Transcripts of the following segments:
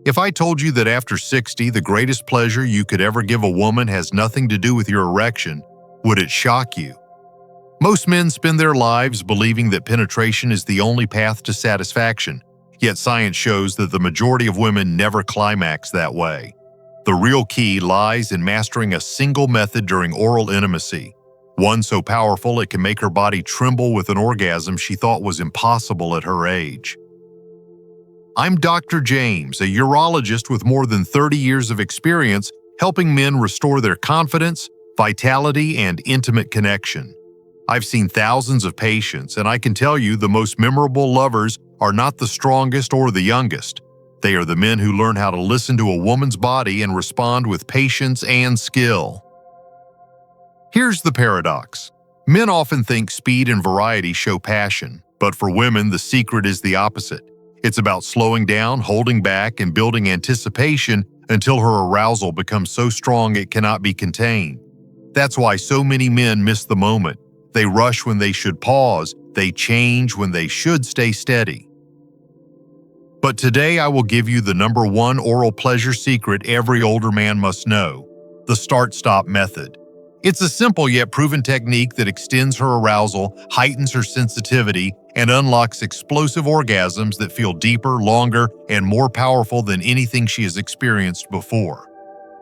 If I told you that after 60, the greatest pleasure you could ever give a woman has nothing to do with your erection, would it shock you? Most men spend their lives believing that penetration is the only path to satisfaction, yet science shows that the majority of women never climax that way. The real key lies in mastering a single method during oral intimacy, one so powerful it can make her body tremble with an orgasm she thought was impossible at her age. I'm Dr. James, a urologist with more than 30 years of experience helping men restore their confidence, vitality, and intimate connection. I've seen thousands of patients, and I can tell you the most memorable lovers are not the strongest or the youngest. They are the men who learn how to listen to a woman's body and respond with patience and skill. Here's the paradox. Men often think speed and variety show passion, but for women, the secret is the opposite. It's about slowing down, holding back, and building anticipation until her arousal becomes so strong it cannot be contained. That's why so many men miss the moment. They rush when they should pause. They change when they should stay steady. But today I will give you the number one oral pleasure secret every older man must know: the start-stop method. It's a simple yet proven technique that extends her arousal, heightens her sensitivity, and unlocks explosive orgasms that feel deeper, longer, and more powerful than anything she has experienced before.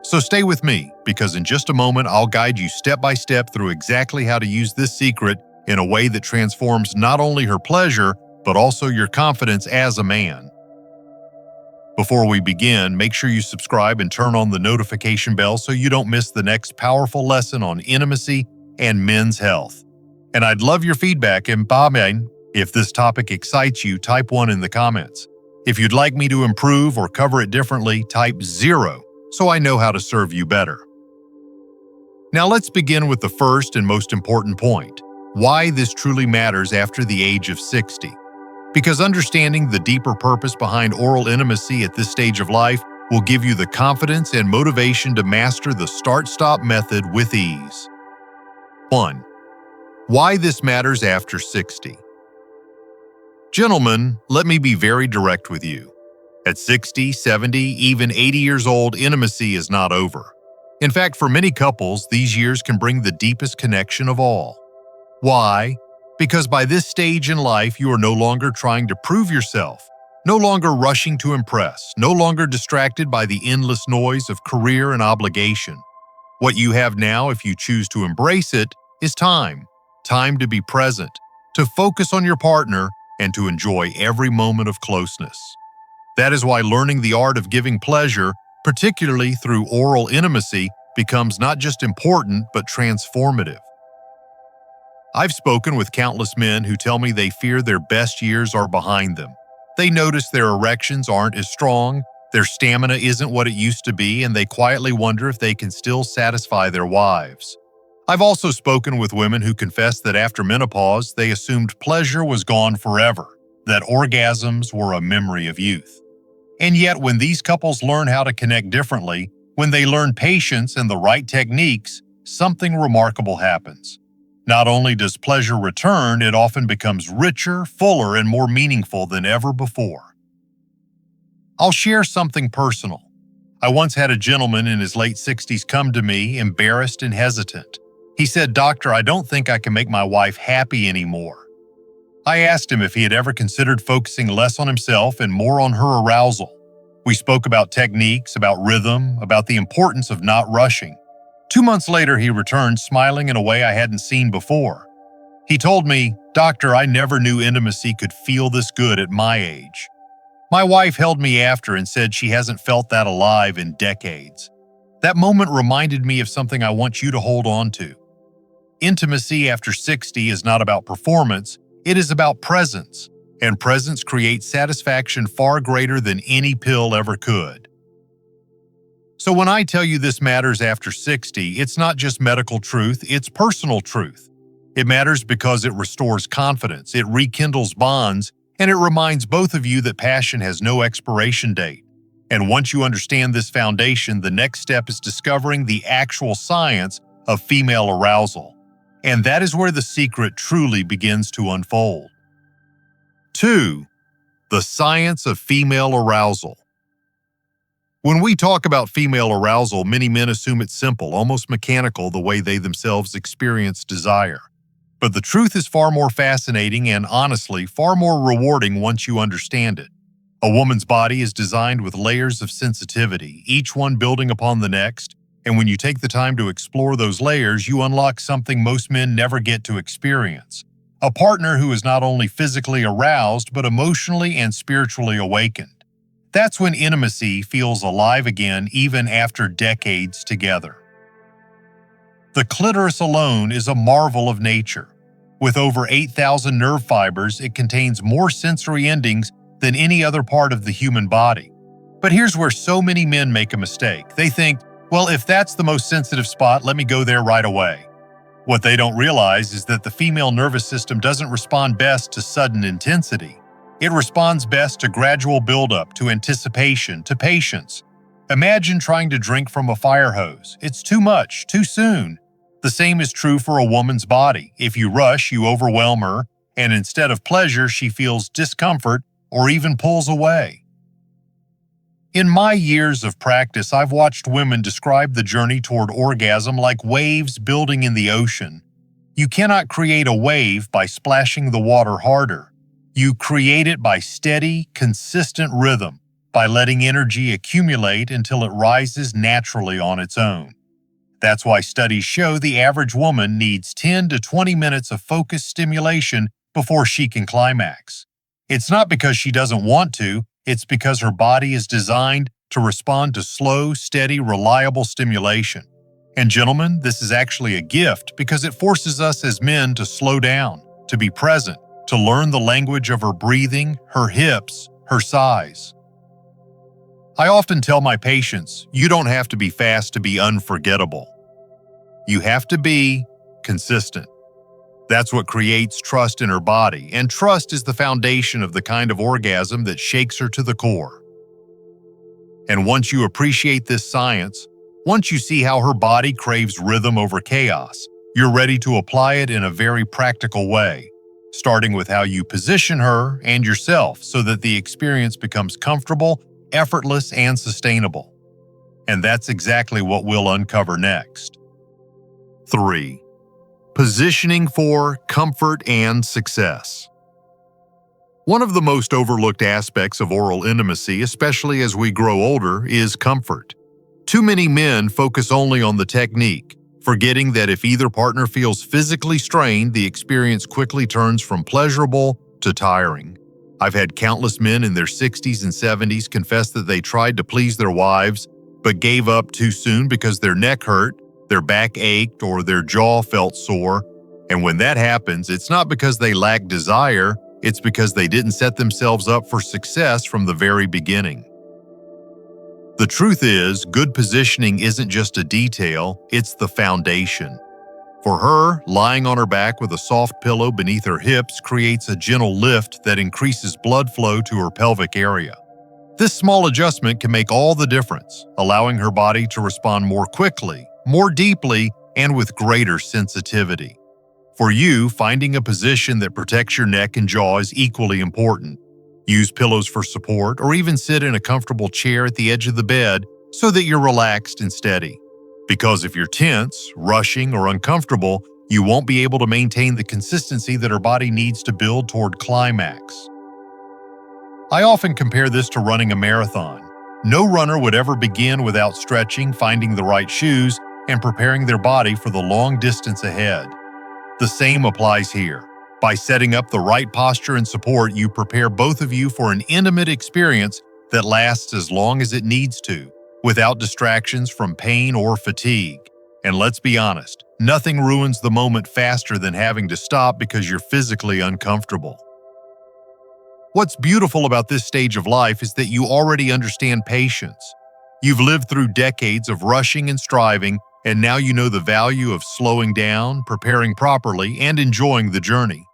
So stay with me, because in just a moment I'll guide you step by step through exactly how to use this secret in a way that transforms not only her pleasure, but also your confidence as a man. Before we begin, make sure you subscribe and turn on the notification bell so you don't miss the next powerful lesson on intimacy and men's health. And I'd love your feedback and comment. If this topic excites you, type 1 in the comments. If you'd like me to improve or cover it differently, type 0 so I know how to serve you better. Now let's begin with the first and most important point: why this truly matters after the age of 60. Because understanding the deeper purpose behind oral intimacy at this stage of life will give you the confidence and motivation to master the start-stop method with ease. 1. Why this matters after 60. Gentlemen, let me be very direct with you. At 60, 70, even 80 years old, intimacy is not over. In fact, for many couples, these years can bring the deepest connection of all. Why? Because by this stage in life, you are no longer trying to prove yourself, no longer rushing to impress, no longer distracted by the endless noise of career and obligation. What you have now, if you choose to embrace it, is time. Time to be present, to focus on your partner, and to enjoy every moment of closeness. That is why learning the art of giving pleasure, particularly through oral intimacy, becomes not just important, but transformative. I've spoken with countless men who tell me they fear their best years are behind them. They notice their erections aren't as strong, their stamina isn't what it used to be, and they quietly wonder if they can still satisfy their wives. I've also spoken with women who confess that after menopause, they assumed pleasure was gone forever, that orgasms were a memory of youth. And yet, when these couples learn how to connect differently, when they learn patience and the right techniques, something remarkable happens. Not only does pleasure return, it often becomes richer, fuller, and more meaningful than ever before. I'll share something personal. I once had a gentleman in his late 60s come to me, embarrassed and hesitant. He said, "Doctor, I don't think I can make my wife happy anymore." I asked him if he had ever considered focusing less on himself and more on her arousal. We spoke about techniques, about rhythm, about the importance of not rushing. 2 months later, he returned, smiling in a way I hadn't seen before. He told me, "Doctor, I never knew intimacy could feel this good at my age." My wife held me after and said she hasn't felt that alive in decades. That moment reminded me of something I want you to hold on to. Intimacy after 60 is not about performance, it is about presence, and presence creates satisfaction far greater than any pill ever could. So when I tell you this matters after 60, it's not just medical truth, it's personal truth. It matters because it restores confidence, it rekindles bonds, and it reminds both of you that passion has no expiration date. And once you understand this foundation, the next step is discovering the actual science of female arousal. And that is where the secret truly begins to unfold. 2. The science of female arousal. When we talk about female arousal, many men assume it's simple, almost mechanical, the way they themselves experience desire. But the truth is far more fascinating and, honestly, far more rewarding once you understand it. A woman's body is designed with layers of sensitivity, each one building upon the next, and when you take the time to explore those layers, you unlock something most men never get to experience. A partner who is not only physically aroused, but emotionally and spiritually awakened. That's when intimacy feels alive again, even after decades together. The clitoris alone is a marvel of nature. With over 8,000 nerve fibers, it contains more sensory endings than any other part of the human body. But here's where so many men make a mistake. They think, well, if that's the most sensitive spot, let me go there right away. What they don't realize is that the female nervous system doesn't respond best to sudden intensity. It responds best to gradual buildup, to anticipation, to patience. Imagine trying to drink from a fire hose. It's too much, too soon. The same is true for a woman's body. If you rush, you overwhelm her, and instead of pleasure, she feels discomfort or even pulls away. In my years of practice, I've watched women describe the journey toward orgasm like waves building in the ocean. You cannot create a wave by splashing the water harder. You create it by steady, consistent rhythm, by letting energy accumulate until it rises naturally on its own. That's why studies show the average woman needs 10 to 20 minutes of focused stimulation before she can climax. It's not because she doesn't want to, it's because her body is designed to respond to slow, steady, reliable stimulation. And gentlemen, this is actually a gift because it forces us as men to slow down, to be present, to learn the language of her breathing, her hips, her size. I often tell my patients, you don't have to be fast to be unforgettable. You have to be consistent. That's what creates trust in her body, and trust is the foundation of the kind of orgasm that shakes her to the core. And once you appreciate this science, once you see how her body craves rhythm over chaos, you're ready to apply it in a very practical way, starting with how you position her and yourself so that the experience becomes comfortable, effortless, and sustainable. And that's exactly what we'll uncover next. 3. Positioning for comfort and success. One of the most overlooked aspects of oral intimacy, especially as we grow older, is comfort. Too many men focus only on the technique, forgetting that if either partner feels physically strained, the experience quickly turns from pleasurable to tiring. I've had countless men in their 60s and 70s confess that they tried to please their wives, but gave up too soon because their neck hurt, their back ached, or their jaw felt sore. And when that happens, it's not because they lack desire, it's because they didn't set themselves up for success from the very beginning. The truth is, good positioning isn't just a detail, it's the foundation. For her, lying on her back with a soft pillow beneath her hips creates a gentle lift that increases blood flow to her pelvic area. This small adjustment can make all the difference, allowing her body to respond more quickly, more deeply, and with greater sensitivity. For you, finding a position that protects your neck and jaw is equally important. Use pillows for support, or even sit in a comfortable chair at the edge of the bed so that you're relaxed and steady. Because if you're tense, rushing, or uncomfortable, you won't be able to maintain the consistency that her body needs to build toward climax. I often compare this to running a marathon. No runner would ever begin without stretching, finding the right shoes, and preparing their body for the long distance ahead. The same applies here. By setting up the right posture and support, you prepare both of you for an intimate experience that lasts as long as it needs to, without distractions from pain or fatigue. And let's be honest, nothing ruins the moment faster than having to stop because you're physically uncomfortable. What's beautiful about this stage of life is that you already understand patience. You've lived through decades of rushing and striving, and now you know the value of slowing down, preparing properly, and enjoying the journey.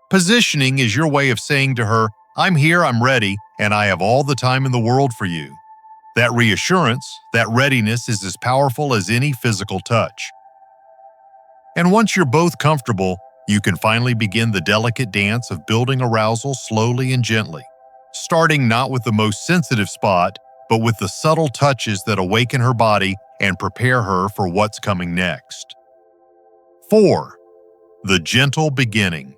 Positioning is your way of saying to her, I'm here, I'm ready, and I have all the time in the world for you. That reassurance, that readiness is as powerful as any physical touch. And once you're both comfortable, you can finally begin the delicate dance of building arousal slowly and gently, starting not with the most sensitive spot, but with the subtle touches that awaken her body and prepare her for what's coming next. 4. The gentle beginning.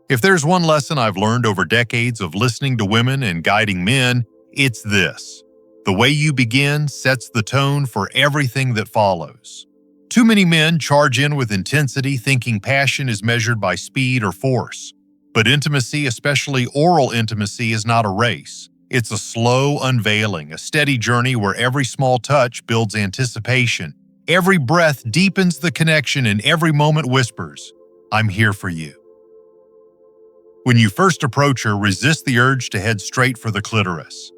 If there's one lesson I've learned over decades of listening to women and guiding men, it's this: the way you begin sets the tone for everything that follows. Too many men charge in with intensity, thinking passion is measured by speed or force. But intimacy, especially oral intimacy, is not a race. It's a slow unveiling, a steady journey where every small touch builds anticipation. Every breath deepens the connection, and every moment whispers, "I'm here for you." When you first approach her, resist the urge to head straight for the clitoris.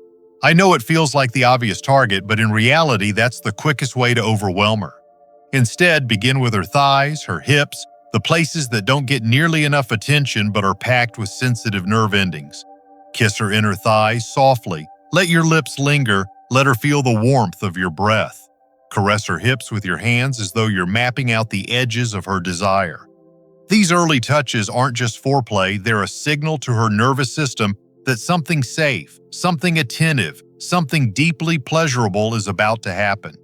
I know it feels like the obvious target, but in reality, that's the quickest way to overwhelm her. Instead, begin with her thighs, her hips, the places that don't get nearly enough attention but are packed with sensitive nerve endings. Kiss her inner thighs softly. Let your lips linger. Let her feel the warmth of your breath. Caress her hips with your hands as though you're mapping out the edges of her desire. These early touches aren't just foreplay, they're a signal to her nervous system that something safe, something attentive, something deeply pleasurable is about to happen.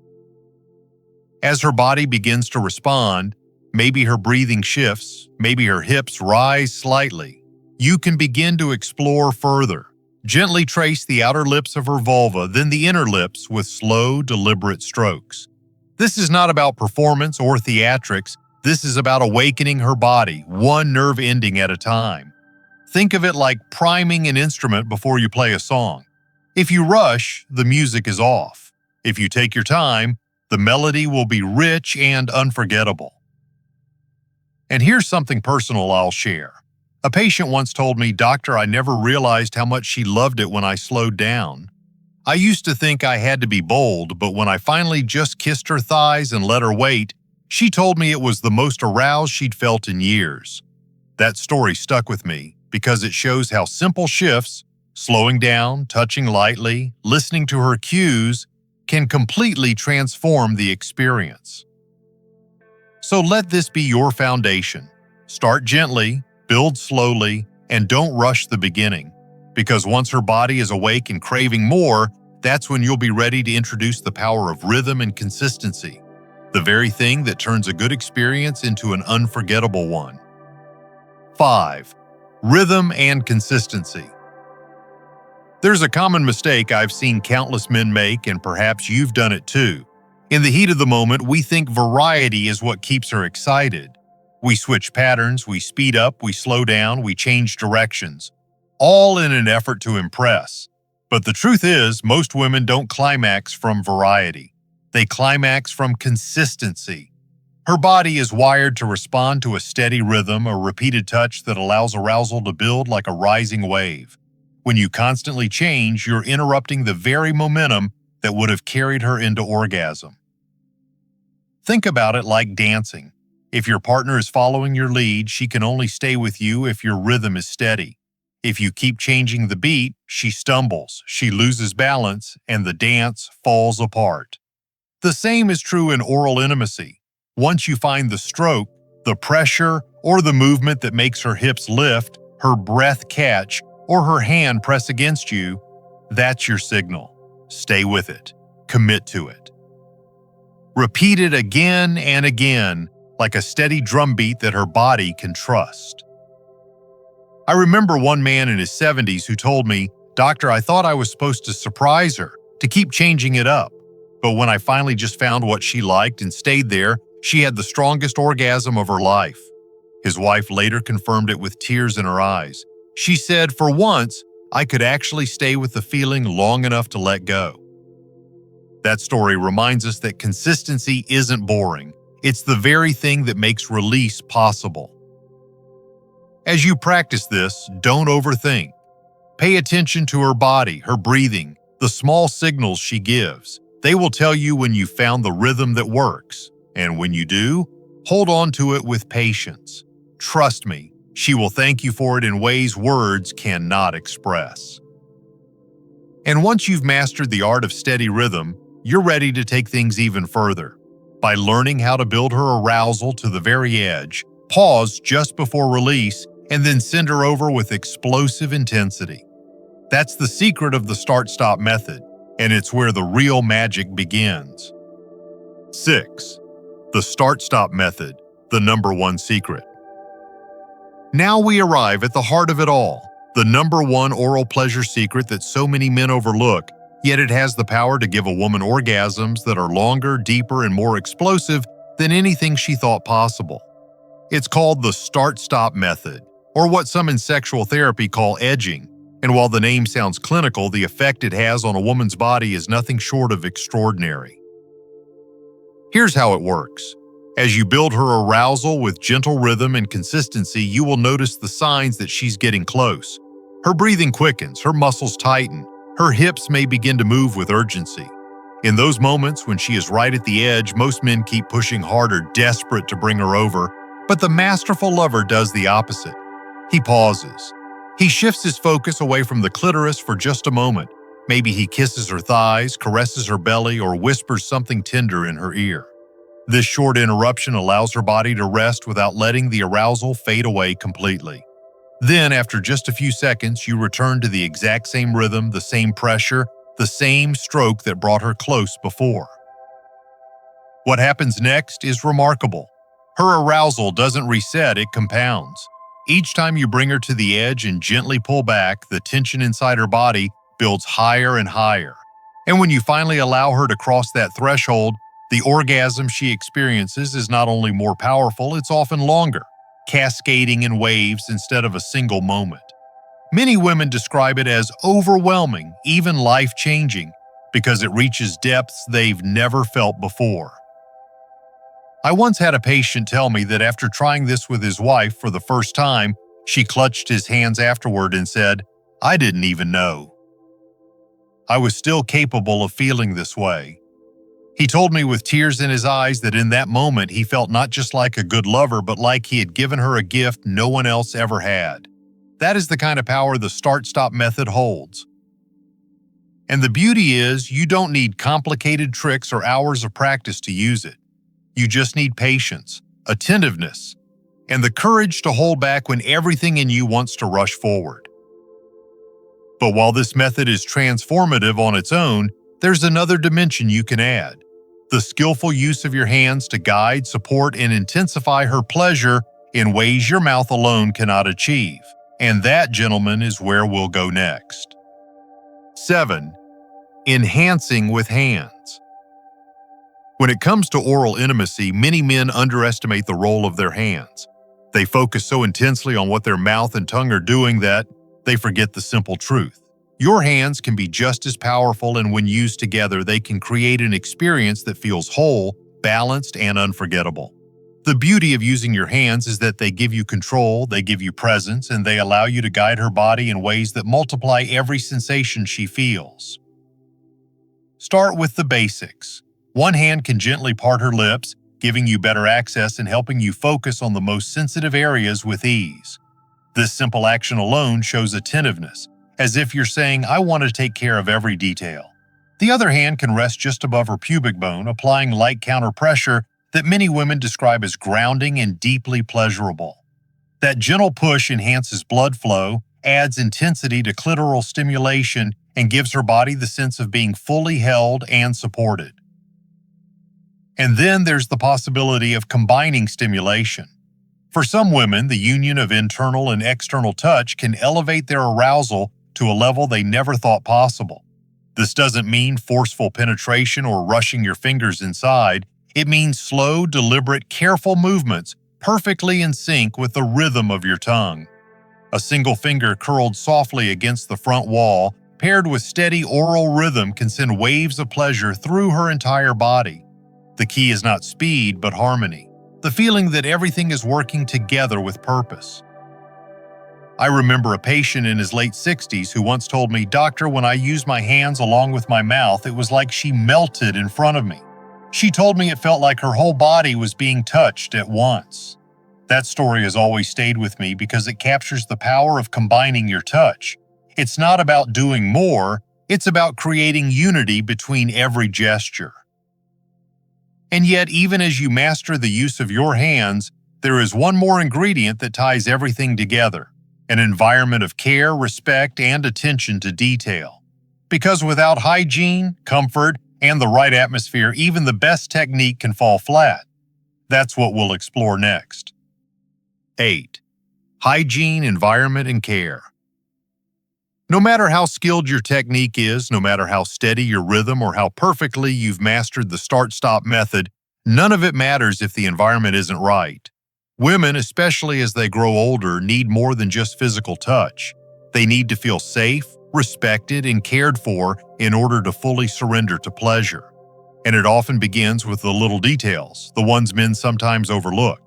As her body begins to respond, maybe her breathing shifts, maybe her hips rise slightly, you can begin to explore further. Gently trace the outer lips of her vulva, then the inner lips with slow, deliberate strokes. This is not about performance or theatrics. This is about awakening her body, one nerve ending at a time. Think of it like priming an instrument before you play a song. If you rush, the music is off. If you take your time, the melody will be rich and unforgettable. And here's something personal I'll share. A patient once told me, "Doctor, I never realized how much she loved it when I slowed down. I used to think I had to be bold, but when I finally just kissed her thighs and let her wait, she told me it was the most aroused she'd felt in years." That story stuck with me because it shows how simple shifts, slowing down, touching lightly, listening to her cues, can completely transform the experience. So let this be your foundation. Start gently, build slowly, and don't rush the beginning. Because once her body is awake and craving more, that's when you'll be ready to introduce the power of rhythm and consistency. The very thing that turns a good experience into an unforgettable one. 5. Rhythm and consistency. There's a common mistake I've seen countless men make, and perhaps you've done it too. In the heat of the moment, we think variety is what keeps her excited. We switch patterns, we speed up, we slow down, we change directions, all in an effort to impress. But the truth is, most women don't climax from variety. They climax from consistency. Her body is wired to respond to a steady rhythm, a repeated touch that allows arousal to build like a rising wave. When you constantly change, you're interrupting the very momentum that would have carried her into orgasm. Think about it like dancing. If your partner is following your lead, she can only stay with you if your rhythm is steady. If you keep changing the beat, she stumbles, she loses balance, and the dance falls apart. The same is true in oral intimacy. Once you find the stroke, the pressure, or the movement that makes her hips lift, her breath catch, or her hand press against you, that's your signal. Stay with it. Commit to it. Repeat it again and again, like a steady drumbeat that her body can trust. I remember one man in his 70s who told me, "Doctor, I thought I was supposed to surprise her, to keep changing it up. But when I finally just found what she liked and stayed there, she had the strongest orgasm of her life." His wife later confirmed it with tears in her eyes. She said, "For once, I could actually stay with the feeling long enough to let go." That story reminds us that consistency isn't boring. It's the very thing that makes release possible. As you practice this, don't overthink. Pay attention to her body, her breathing, the small signals she gives. They will tell you when you found the rhythm that works. And when you do, hold on to it with patience. Trust me, she will thank you for it in ways words cannot express. And once you've mastered the art of steady rhythm, you're ready to take things even further. By learning how to build her arousal to the very edge, pause just before release, and then send her over with explosive intensity. That's the secret of the start-stop method, and it's where the real magic begins. 6. The start-stop method, the number one secret. Now we arrive at the heart of it all, the number one oral pleasure secret that so many men overlook, yet it has the power to give a woman orgasms that are longer, deeper, and more explosive than anything she thought possible. It's called the start-stop method, or what some in sexual therapy call edging, and while the name sounds clinical, the effect it has on a woman's body is nothing short of extraordinary. Here's how it works. As you build her arousal with gentle rhythm and consistency, you will notice the signs that she's getting close. Her breathing quickens, her muscles tighten, her hips may begin to move with urgency. In those moments when she is right at the edge, most men keep pushing harder, desperate to bring her over, but the masterful lover does the opposite. He pauses. He shifts his focus away from the clitoris for just a moment. Maybe he kisses her thighs, caresses her belly, or whispers something tender in her ear. This short interruption allows her body to rest without letting the arousal fade away completely. Then, after just a few seconds, you return to the exact same rhythm, the same pressure, the same stroke that brought her close before. What happens next is remarkable. Her arousal doesn't reset, it compounds. Each time you bring her to the edge and gently pull back, the tension inside her body builds higher and higher. And when you finally allow her to cross that threshold, the orgasm she experiences is not only more powerful, it's often longer, cascading in waves instead of a single moment. Many women describe it as overwhelming, even life-changing, because it reaches depths they've never felt before. I once had a patient tell me that after trying this with his wife for the first time, she clutched his hands afterward and said, "I didn't even know I was still capable of feeling this way." He told me with tears in his eyes that in that moment he felt not just like a good lover, but like he had given her a gift no one else ever had. That is the kind of power the start-stop method holds. And the beauty is, you don't need complicated tricks or hours of practice to use it. You just need patience, attentiveness, and the courage to hold back when everything in you wants to rush forward. But while this method is transformative on its own, there's another dimension you can add: the skillful use of your hands to guide, support, and intensify her pleasure in ways your mouth alone cannot achieve. And that, gentlemen, is where we'll go next. 7. Enhancing with hands. When it comes to oral intimacy, many men underestimate the role of their hands. They focus so intensely on what their mouth and tongue are doing that they forget the simple truth. Your hands can be just as powerful, and when used together, they can create an experience that feels whole, balanced, and unforgettable. The beauty of using your hands is that they give you control, they give you presence, and they allow you to guide her body in ways that multiply every sensation she feels. Start with the basics. One hand can gently part her lips, giving you better access and helping you focus on the most sensitive areas with ease. This simple action alone shows attentiveness, as if you're saying, "I want to take care of every detail." The other hand can rest just above her pubic bone, applying light counter pressure that many women describe as grounding and deeply pleasurable. That gentle push enhances blood flow, adds intensity to clitoral stimulation, and gives her body the sense of being fully held and supported. And then there's the possibility of combining stimulation. For some women, the union of internal and external touch can elevate their arousal to a level they never thought possible. This doesn't mean forceful penetration or rushing your fingers inside. It means slow, deliberate, careful movements, perfectly in sync with the rhythm of your tongue. A single finger curled softly against the front wall, paired with steady oral rhythm, can send waves of pleasure through her entire body. The key is not speed, but harmony. The feeling that everything is working together with purpose. I remember a patient in his late 60s who once told me, "Doctor, when I used my hands along with my mouth, it was like she melted in front of me. She told me it felt like her whole body was being touched at once." That story has always stayed with me because it captures the power of combining your touch. It's not about doing more, it's about creating unity between every gesture. And yet, even as you master the use of your hands, there is one more ingredient that ties everything together: an environment of care, respect, and attention to detail. Because without hygiene, comfort, and the right atmosphere, even the best technique can fall flat. That's what we'll explore next. 8. Hygiene, environment, and care. No matter how skilled your technique is, no matter how steady your rhythm or how perfectly you've mastered the start-stop method, none of it matters if the environment isn't right. Women, especially as they grow older, need more than just physical touch. They need to feel safe, respected, and cared for in order to fully surrender to pleasure. And it often begins with the little details, the ones men sometimes overlook.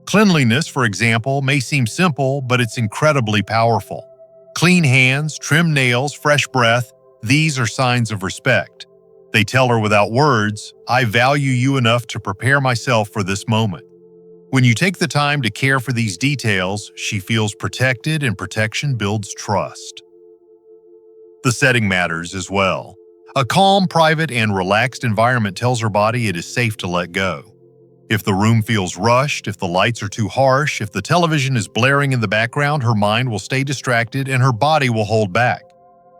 Cleanliness, for example, may seem simple, but it's incredibly powerful. Clean hands, trimmed nails, fresh breath, these are signs of respect. They tell her without words, I value you enough to prepare myself for this moment. When you take the time to care for these details, she feels protected, and protection builds trust. The setting matters as well. A calm, private, and relaxed environment tells her body it is safe to let go. If the room feels rushed, if the lights are too harsh, if the television is blaring in the background, her mind will stay distracted and her body will hold back.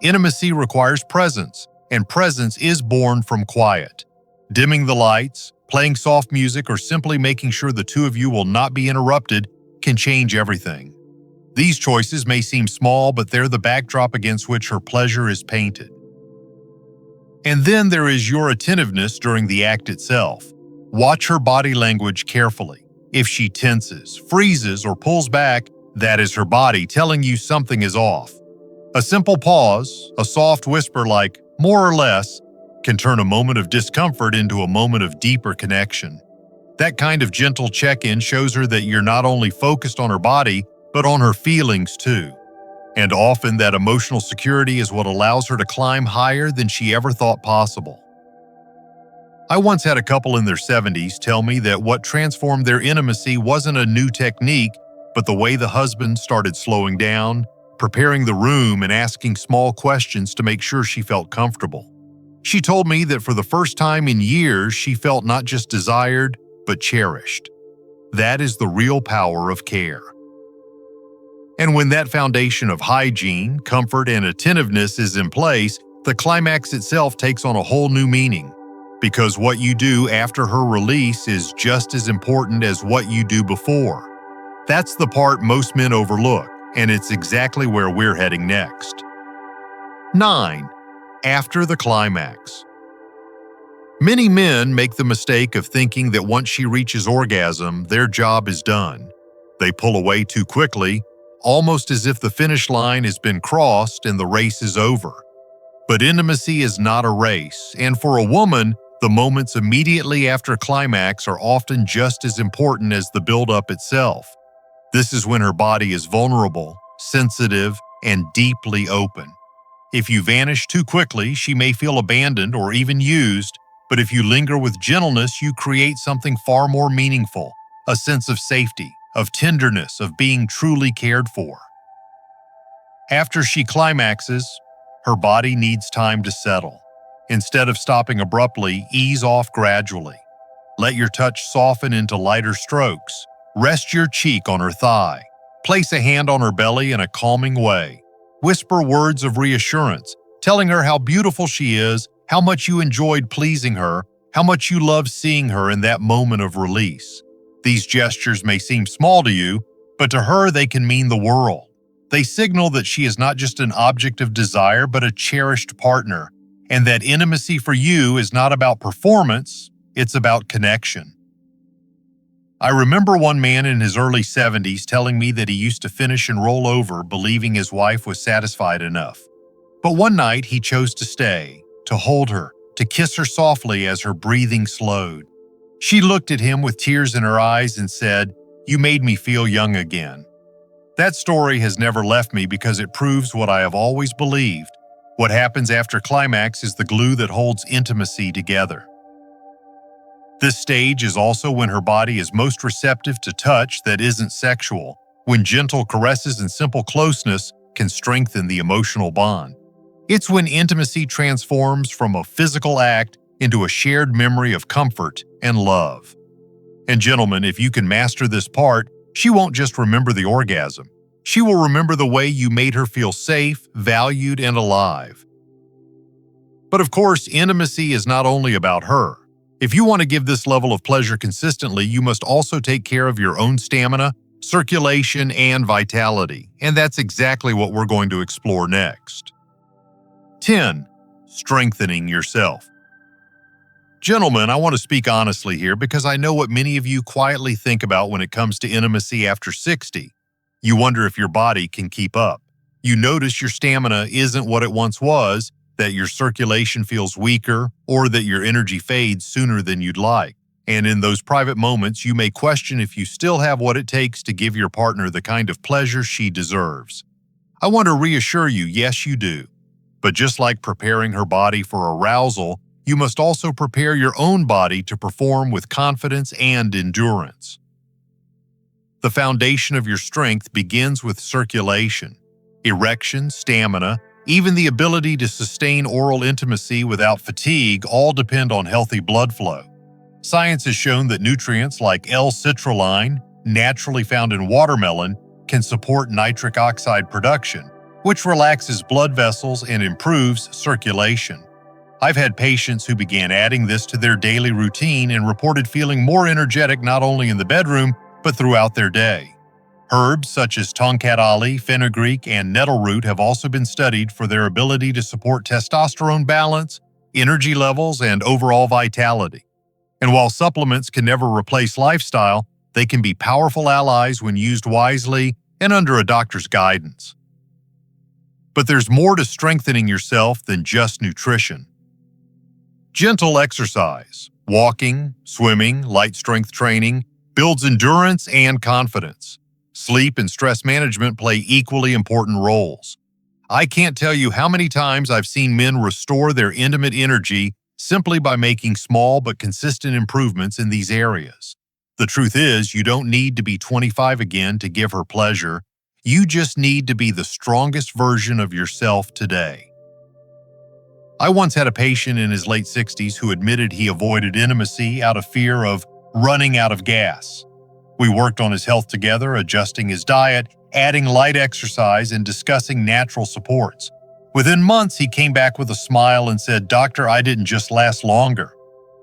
Intimacy requires presence, and presence is born from quiet. Dimming the lights, playing soft music, or simply making sure the two of you will not be interrupted can change everything. These choices may seem small, but they're the backdrop against which her pleasure is painted. And then there is your attentiveness during the act itself. Watch her body language carefully. If she tenses, freezes, or pulls back, that is her body telling you something is off. A simple pause, a soft whisper like, more or less, can turn a moment of discomfort into a moment of deeper connection. That kind of gentle check-in shows her that you're not only focused on her body, but on her feelings too. And often that emotional security is what allows her to climb higher than she ever thought possible. I once had a couple in their 70s tell me that what transformed their intimacy wasn't a new technique, but the way the husband started slowing down, preparing the room, and asking small questions to make sure she felt comfortable. She told me that for the first time in years, she felt not just desired, but cherished. That is the real power of care. And when that foundation of hygiene, comfort, and attentiveness is in place, the climax itself takes on a whole new meaning. Because what you do after her release is just as important as what you do before. That's the part most men overlook, and it's exactly where we're heading next. 9. After the climax. Many men make the mistake of thinking that once she reaches orgasm, their job is done. They pull away too quickly, almost as if the finish line has been crossed and the race is over. But intimacy is not a race, and for a woman, the moments immediately after climax are often just as important as the build-up itself. This is when her body is vulnerable, sensitive, and deeply open. If you vanish too quickly, she may feel abandoned or even used, but if you linger with gentleness, you create something far more meaningful, a sense of safety, of tenderness, of being truly cared for. After she climaxes, her body needs time to settle. Instead of stopping abruptly, ease off gradually. Let your touch soften into lighter strokes. Rest your cheek on her thigh. Place a hand on her belly in a calming way. Whisper words of reassurance, telling her how beautiful she is, how much you enjoyed pleasing her, how much you loved seeing her in that moment of release. These gestures may seem small to you, but to her they can mean the world. They signal that she is not just an object of desire, but a cherished partner, and that intimacy for you is not about performance, it's about connection. I remember one man in his early 70s telling me that he used to finish and roll over believing his wife was satisfied enough. But one night he chose to stay, to hold her, to kiss her softly as her breathing slowed. She looked at him with tears in her eyes and said, "You made me feel young again." That story has never left me because it proves what I have always believed. What happens after climax is the glue that holds intimacy together. This stage is also when her body is most receptive to touch that isn't sexual, when gentle caresses and simple closeness can strengthen the emotional bond. It's when intimacy transforms from a physical act into a shared memory of comfort and love. And gentlemen, if you can master this part, she won't just remember the orgasm. She will remember the way you made her feel safe, valued, and alive. But of course, intimacy is not only about her. If you want to give this level of pleasure consistently, you must also take care of your own stamina, circulation, and vitality, and that's exactly what we're going to explore next. 10. Strengthening yourself. Gentlemen, I want to speak honestly here because I know what many of you quietly think about when it comes to intimacy after 60. You wonder if your body can keep up. You notice your stamina isn't what it once was, that your circulation feels weaker, or that your energy fades sooner than you'd like. And in those private moments, you may question if you still have what it takes to give your partner the kind of pleasure she deserves. I want to reassure you, yes, you do. But just like preparing her body for arousal, you must also prepare your own body to perform with confidence and endurance. The foundation of your strength begins with circulation. Erection, stamina, even the ability to sustain oral intimacy without fatigue all depend on healthy blood flow. Science has shown that nutrients like L-citrulline, naturally found in watermelon, can support nitric oxide production, which relaxes blood vessels and improves circulation. I've had patients who began adding this to their daily routine and reported feeling more energetic not only in the bedroom, but throughout their day. Herbs such as tongkat ali, fenugreek, and nettle root have also been studied for their ability to support testosterone balance, energy levels, and overall vitality. And while supplements can never replace lifestyle, they can be powerful allies when used wisely and under a doctor's guidance. But there's more to strengthening yourself than just nutrition. Gentle exercise, walking, swimming, light strength training, builds endurance and confidence. Sleep and stress management play equally important roles. I can't tell you how many times I've seen men restore their intimate energy simply by making small but consistent improvements in these areas. The truth is, you don't need to be 25 again to give her pleasure. You just need to be the strongest version of yourself today. I once had a patient in his late 60s who admitted he avoided intimacy out of fear of running out of gas. We worked on his health together, adjusting his diet, adding light exercise, and discussing natural supports. Within months, he came back with a smile and said, "Doctor, I didn't just last longer.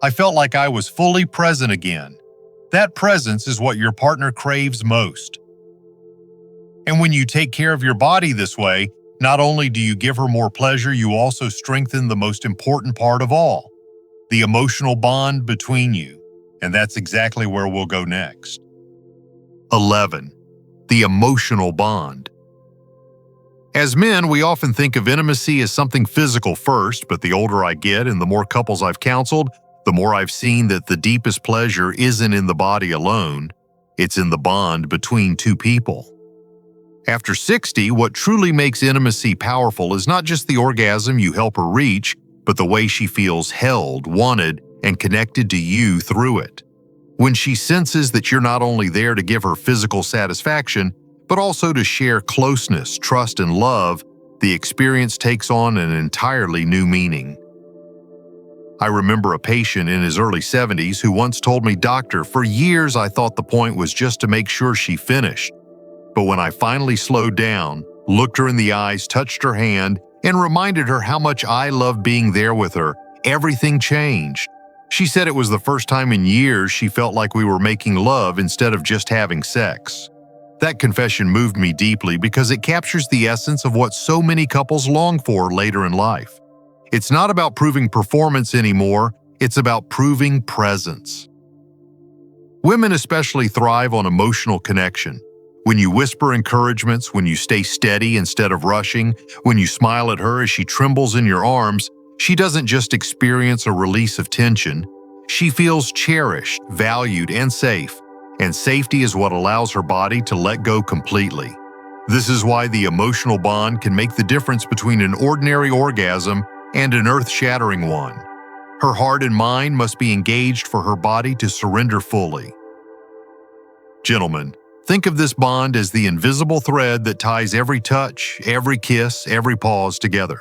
I felt like I was fully present again." That presence is what your partner craves most. And when you take care of your body this way, not only do you give her more pleasure, you also strengthen the most important part of all, the emotional bond between you. And that's exactly where we'll go next. 11. The emotional bond. As men, we often think of intimacy as something physical first, but the older I get and the more couples I've counseled, the more I've seen that the deepest pleasure isn't in the body alone, it's in the bond between two people. After 60, what truly makes intimacy powerful is not just the orgasm you help her reach, but the way she feels held, wanted, and connected to you through it. When she senses that you're not only there to give her physical satisfaction, but also to share closeness, trust, and love, the experience takes on an entirely new meaning. I remember a patient in his early 70s who once told me, "Doctor, for years I thought the point was just to make sure she finished. But when I finally slowed down, looked her in the eyes, touched her hand, and reminded her how much I loved being there with her, everything changed." She said it was the first time in years she felt like we were making love instead of just having sex. That confession moved me deeply because it captures the essence of what so many couples long for later in life. It's not about proving performance anymore, it's about proving presence. Women especially thrive on emotional connection. When you whisper encouragements, when you stay steady instead of rushing, when you smile at her as she trembles in your arms, she doesn't just experience a release of tension. She feels cherished, valued, and safe. And safety is what allows her body to let go completely. This is why the emotional bond can make the difference between an ordinary orgasm and an earth-shattering one. Her heart and mind must be engaged for her body to surrender fully. Gentlemen, think of this bond as the invisible thread that ties every touch, every kiss, every pause together.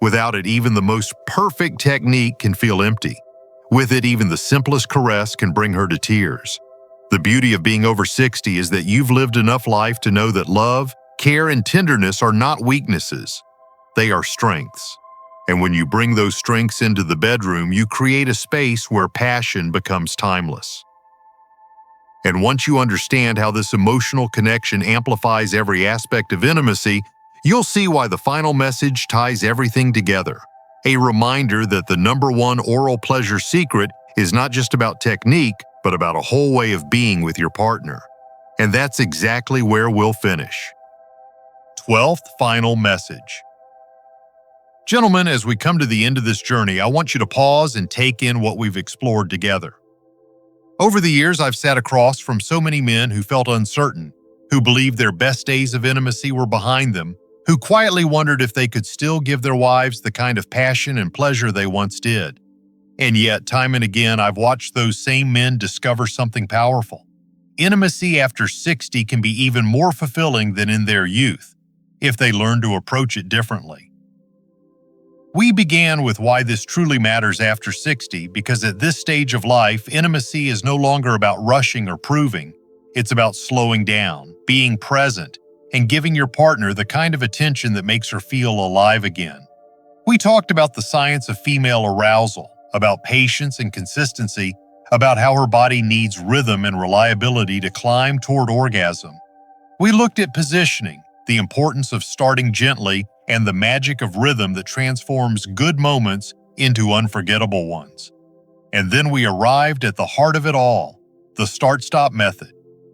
Without it, even the most perfect technique can feel empty. With it, even the simplest caress can bring her to tears. The beauty of being over 60 is that you've lived enough life to know that love, Care and tenderness are not weaknesses. They are strengths. And when you bring those strengths into the bedroom, you create a space where passion becomes timeless. And once you understand how this emotional connection amplifies every aspect of intimacy, you'll see why the final message ties everything together. A reminder that the #1 oral pleasure secret is not just about technique, but about a whole way of being with your partner. And that's exactly where we'll finish. 12th final message. Gentlemen, as we come to the end of this journey, I want you to pause and take in what we've explored together. Over the years, I've sat across from so many men who felt uncertain, who believed their best days of intimacy were behind them, who quietly wondered if they could still give their wives the kind of passion and pleasure they once did. And yet, time and again, I've watched those same men discover something powerful. Intimacy after 60 can be even more fulfilling than in their youth, if they learn to approach it differently. We began with why this truly matters after 60 because at this stage of life, intimacy is no longer about rushing or proving. It's about slowing down, being present, and giving your partner the kind of attention that makes her feel alive again. We talked about the science of female arousal, about patience and consistency, about how her body needs rhythm and reliability to climb toward orgasm. We looked at positioning, the importance of starting gently, and the magic of rhythm that transforms good moments into unforgettable ones. And then we arrived at the heart of it all, the start-stop method,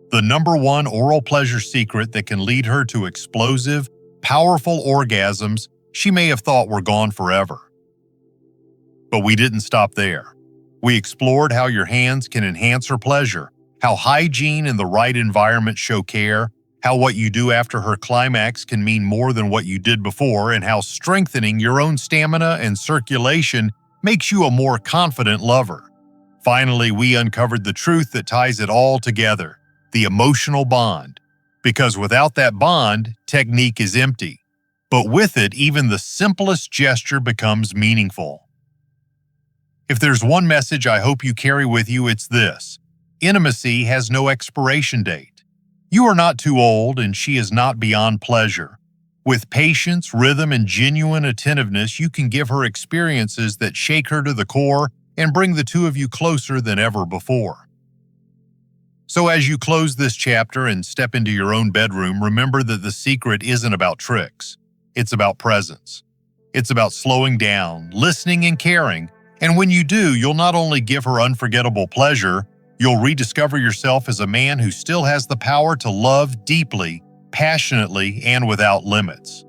the #1 oral pleasure secret that can lead her to explosive, powerful orgasms she may have thought were gone forever. But we didn't stop there. We explored how your hands can enhance her pleasure, how hygiene and the right environment show care, how what you do after her climax can mean more than what you did before, and how strengthening your own stamina and circulation makes you a more confident lover. Finally, we uncovered the truth that ties it all together, the emotional bond. Because without that bond, technique is empty. But with it, even the simplest gesture becomes meaningful. If there's one message I hope you carry with you, it's this: intimacy has no expiration date. You are not too old, and she is not beyond pleasure. With patience, rhythm, and genuine attentiveness, you can give her experiences that shake her to the core and bring the two of you closer than ever before. So as you close this chapter and step into your own bedroom, remember that the secret isn't about tricks. It's about presence. It's about slowing down, listening, and caring. And when you do, you'll not only give her unforgettable pleasure, you'll rediscover yourself as a man who still has the power to love deeply, passionately, and without limits.